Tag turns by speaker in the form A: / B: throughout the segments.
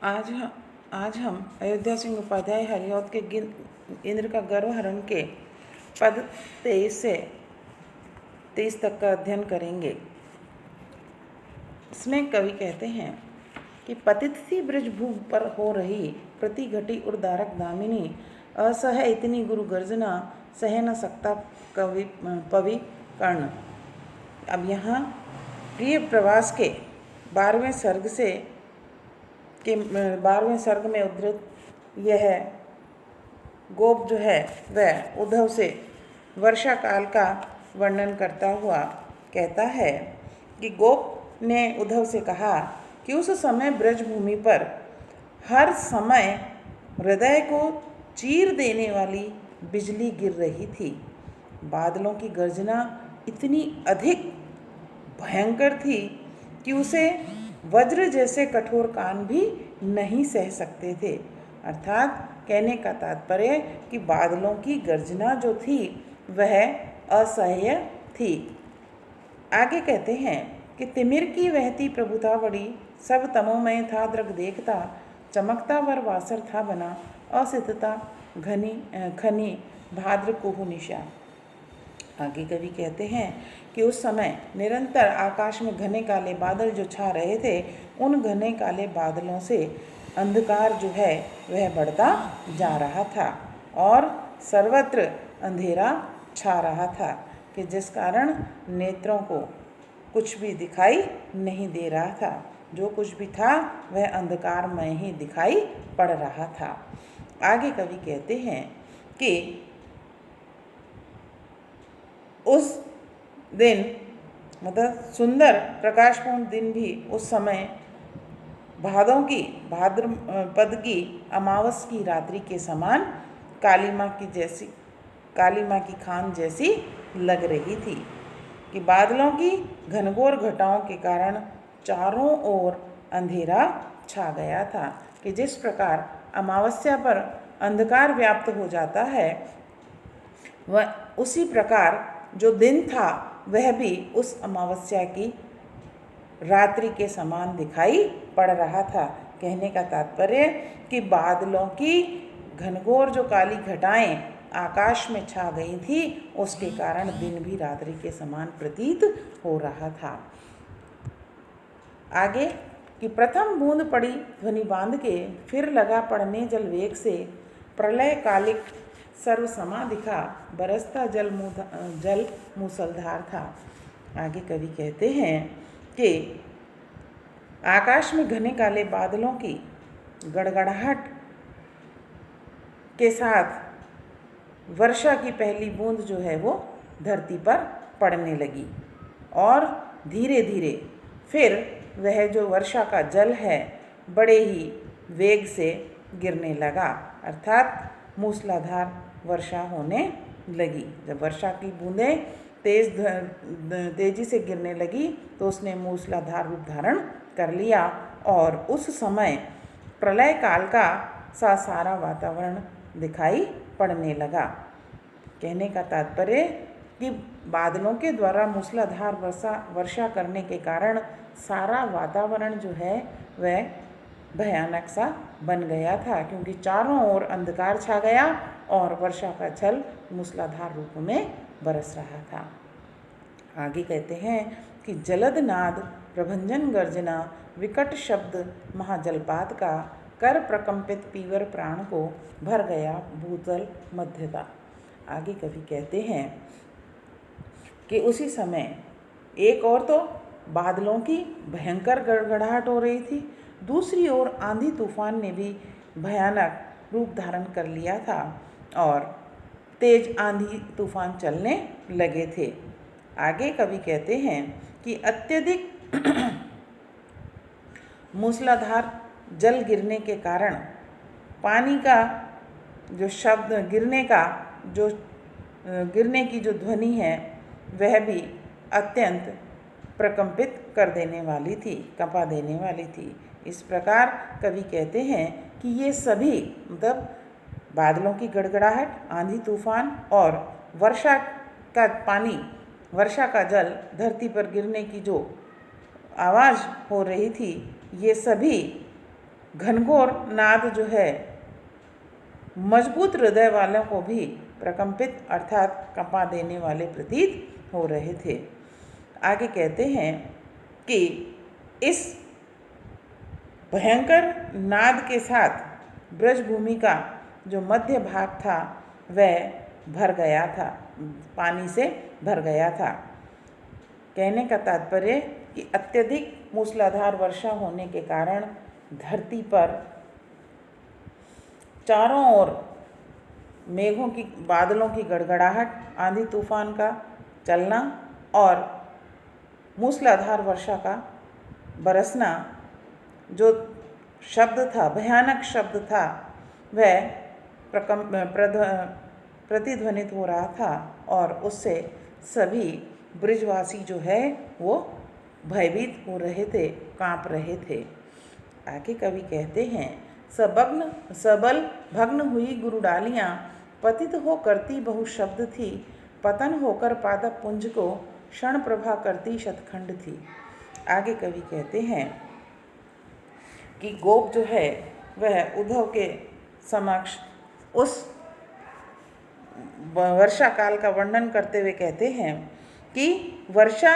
A: आज ह- आज हम अयोध्या सिंह उपाध्याय हरिऔध के इंद्र का गर्व हरण के पद 23 से 23 तक का अध्ययन करेंगे। इसमें कवि कहते हैं कि पतित सी ब्रजभूमि पर हो रही प्रति घटी उर्दारक दामिनी, असह इतनी गुरु गर्जना, सह न सकता कवि पवि कर्ण। अब यहाँ प्रिय प्रवास के 12वें सर्ग में उद्धृत यह गोप जो है वह उद्धव से वर्षा काल का वर्णन करता हुआ कहता है कि गोप ने उद्धव से कहा कि उस समय ब्रजभूमि पर हर समय हृदय को चीर देने वाली बिजली गिर रही थी। बादलों की गर्जना इतनी अधिक भयंकर थी कि उसे वज्र जैसे कठोर कान भी नहीं सह सकते थे। अर्थात कहने का तात्पर्य कि बादलों की गर्जना जो थी वह असह्य थी। आगे कहते हैं कि तिमिर की वहती प्रभुता बड़ी, सब तमोमय था दृग देखता, चमकता वर वासर था बना, असितता खनी भाद्र कुहु निशा। आगे कवि कहते हैं कि उस समय निरंतर आकाश में घने काले बादल जो छा रहे थे, उन घने काले बादलों से अंधकार जो है वह बढ़ता जा रहा था और सर्वत्र अंधेरा छा रहा था कि जिस कारण नेत्रों को कुछ भी दिखाई नहीं दे रहा था। जो कुछ भी था वह अंधकारमय ही दिखाई पड़ रहा था। आगे कवि कहते हैं कि उस दिन मतलब सुंदर प्रकाशपूर्ण दिन भी उस समय भाद्रपद की अमावस की रात्रि के समान काली माँ की खान जैसी लग रही थी कि बादलों की घनघोर घटाओं के कारण चारों ओर अंधेरा छा गया था कि जिस प्रकार अमावस्या पर अंधकार व्याप्त हो जाता है, वह उसी प्रकार जो दिन था वह भी उस अमावस्या की रात्रि के समान दिखाई पड़ रहा था। कहने का तात्पर्य कि बादलों की घनघोर जो काली घटाएं आकाश में छा गई थी, उसके कारण दिन भी रात्रि के समान प्रतीत हो रहा था। आगे कि प्रथम बूंद पड़ी ध्वनि बांध के, फिर लगा पड़ने जल वेग से, प्रलय कालिक सर्व समा दिखा, बरसता जल मूसलधार था। आगे कवि कहते हैं कि आकाश में घने काले बादलों की गड़गड़ाहट के साथ वर्षा की पहली बूंद जो है वो धरती पर पड़ने लगी और धीरे धीरे फिर वह जो वर्षा का जल है बड़े ही वेग से गिरने लगा, अर्थात मूसलाधार वर्षा होने लगी। जब वर्षा की बूंदें तेजी से गिरने लगी तो उसने मूसलाधार रूप धारण कर लिया और उस समय प्रलय काल का सारा वातावरण दिखाई पड़ने लगा। कहने का तात्पर्य कि बादलों के द्वारा मूसलाधार वर्षा करने के कारण सारा वातावरण जो है वह भयानक सा बन गया था, क्योंकि चारों ओर अंधकार छा गया और वर्षा का जल मूसलाधार रूप में बरस रहा था। आगे कहते हैं कि जलद नाद प्रभंजन गर्जना, विकट शब्द महाजलपात का, कर प्रकंपित पीवर प्राण को, भर गया भूतल मध्यता। आगे कवि कहते हैं कि उसी समय एक और तो बादलों की भयंकर गड़गड़ाहट हो रही थी, दूसरी ओर आंधी तूफान ने भी भयानक रूप धारण कर लिया था और तेज आंधी तूफान चलने लगे थे। आगे कवि कहते हैं कि अत्यधिक मूसलाधार जल गिरने के कारण पानी का जो शब्द गिरने की जो ध्वनि है वह भी अत्यंत प्रकंपित कर देने वाली थी, कंपा देने वाली थी। इस प्रकार कवि कहते हैं कि ये सभी मतलब बादलों की गड़गड़ाहट, आंधी तूफान और वर्षा का जल धरती पर गिरने की जो आवाज़ हो रही थी, ये सभी घनघोर नाद जो है मजबूत हृदय वालों को भी प्रकंपित अर्थात कंपा देने वाले प्रतीत हो रहे थे। आगे कहते हैं कि इस भयंकर नाद के साथ ब्रजभूमि का जो मध्य भाग था वह भर गया था, पानी से भर गया था। कहने का तात्पर्य कि अत्यधिक मूसलाधार वर्षा होने के कारण धरती पर चारों ओर मेघों की, बादलों की गड़गड़ाहट, आंधी तूफान का चलना और मूसलाधार वर्षा का बरसना जो शब्द था, भयानक शब्द था, वह प्रतिध्वनित हो रहा था और उससे सभी ब्रिजवासी जो है वो भयभीत हो रहे थे, कांप रहे थे। आगे कवि कहते हैं, सबल भग्न हुई गुरु डालियाँ, पतित हो करती बहु शब्द थी, पतन होकर पादप पुंज को क्षण प्रभा करती शतखंड थी। आगे कवि कहते हैं कि गोप जो है वह उद्धव के समक्ष उस वर्षा काल का वर्णन करते हुए कहते हैं कि वर्षा,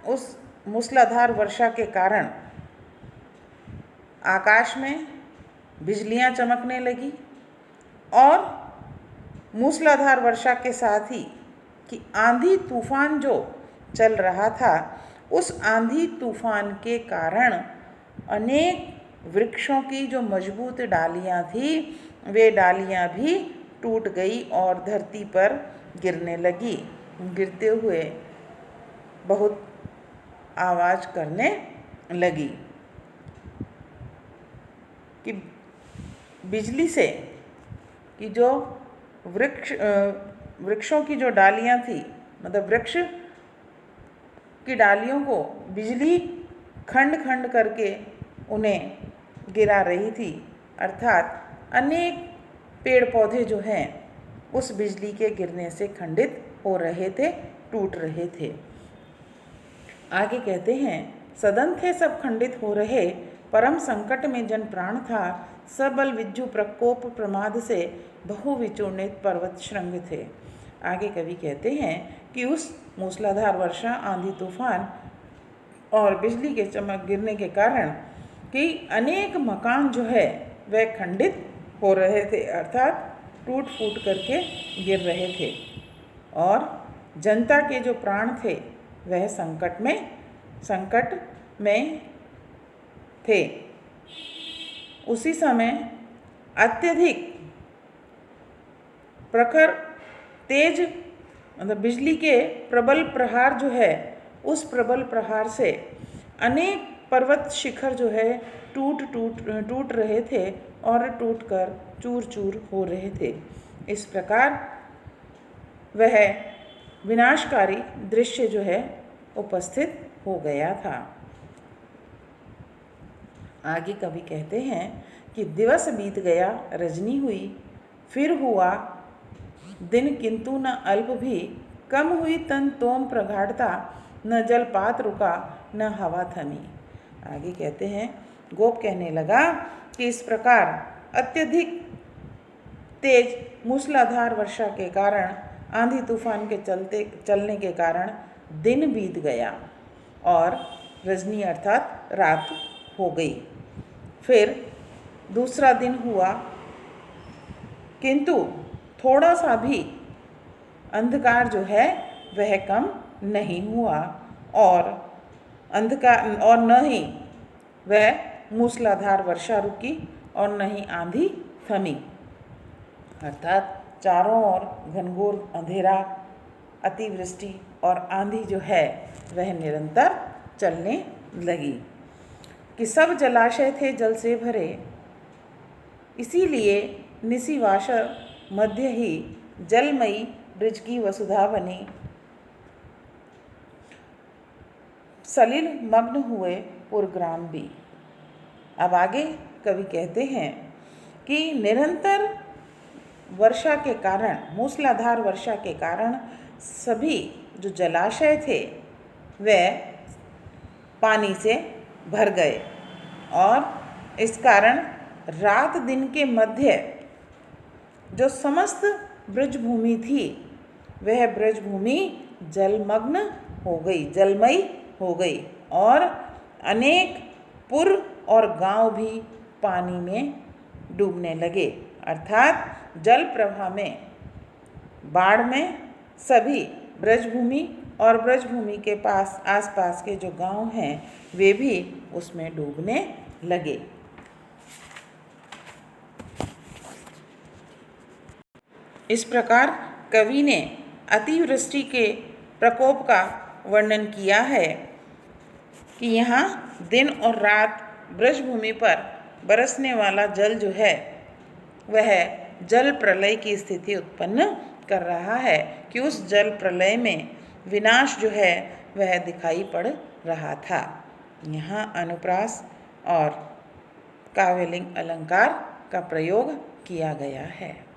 A: उस मूसलाधार वर्षा के कारण आकाश में बिजलियां चमकने लगी और मूसलाधार वर्षा के साथ ही कि आंधी तूफान जो चल रहा था, उस आंधी तूफान के कारण अनेक वृक्षों की जो मजबूत डालियां थी वे डालियां भी टूट गई और धरती पर गिरने लगी। गिरते हुए बहुत आवाज़ करने लगी कि बिजली से कि जो वृक्षों की जो डालियां थी, मतलब वृक्ष की डालियों को बिजली खंड खंड करके उन्हें गिरा रही थी, अर्थात अनेक पेड़ पौधे जो हैं उस बिजली के गिरने से खंडित हो रहे थे, टूट रहे थे। आगे कहते हैं, सदन थे सब खंडित हो रहे, परम संकट में जन प्राण था, सबल विज्जु प्रकोप प्रमाद से बहु विचूर्णित पर्वत श्रृंग थे। आगे कवि कहते हैं कि उस मूसलाधार वर्षा, आंधी तूफान और बिजली के चमक गिरने के कारण कि अनेक मकान जो है वह खंडित हो रहे थे, अर्थात टूट फूट करके गिर रहे थे और जनता के जो प्राण थे वह संकट में थे। उसी समय अत्यधिक प्रखर तेज, मतलब बिजली के प्रबल प्रहार जो है, उस प्रबल प्रहार से अनेक पर्वत शिखर जो है टूट रहे थे और टूटकर चूर चूर हो रहे थे। इस प्रकार वह विनाशकारी दृश्य जो है उपस्थित हो गया था। आगे कवि कहते हैं कि दिवस बीत गया, रजनी हुई, फिर हुआ दिन, किंतु न अल्प भी, कम हुई तन तोम प्रगाढ़ता, न जलपात रुका न हवा थमी। आगे कहते हैं, गोप कहने लगा कि इस प्रकार अत्यधिक तेज मूसलाधार वर्षा के कारण, आंधी तूफान के चलने के कारण दिन बीत गया और रजनी अर्थात रात हो गई। फिर दूसरा दिन हुआ, किंतु थोड़ा सा भी अंधकार जो है वह कम नहीं हुआ और अंधकार और न ही वह मूसलाधार वर्षा रुकी और न ही आंधी थमी, अर्थात चारों ओर घनघोर अंधेरा, अतिवृष्टि और आंधी जो है वह निरंतर चलने लगी कि सब जलाशय थे जल से भरे, इसीलिए निशिवासर मध्य ही जलमयी ब्रिज की वसुधा बनी। सलिल मग्न हुए पुरग्राम भी। अब आगे कवि कहते हैं कि निरंतर वर्षा के कारण, मूसलाधार वर्षा के कारण सभी जो जलाशय थे वे पानी से भर गए और इस कारण रात दिन के मध्य जो समस्त ब्रजभूमि थी वह ब्रजभूमि जलमग्न हो गई, जलमयी हो गई और अनेक पुर और गांव भी पानी में डूबने लगे। अर्थात जल प्रवाह में, बाढ़ में सभी ब्रजभूमि और ब्रजभूमि के पास आसपास के जो गांव हैं वे भी उसमें डूबने लगे। इस प्रकार कवि ने अतिवृष्टि के प्रकोप का वर्णन किया है कि यहाँ दिन और रात ब्रजभूमि पर बरसने वाला जल जो है वह जल प्रलय की स्थिति उत्पन्न कर रहा है, कि उस जल प्रलय में विनाश जो है वह दिखाई पड़ रहा था। यहाँ अनुप्रास और काव्यलिंग अलंकार का प्रयोग किया गया है।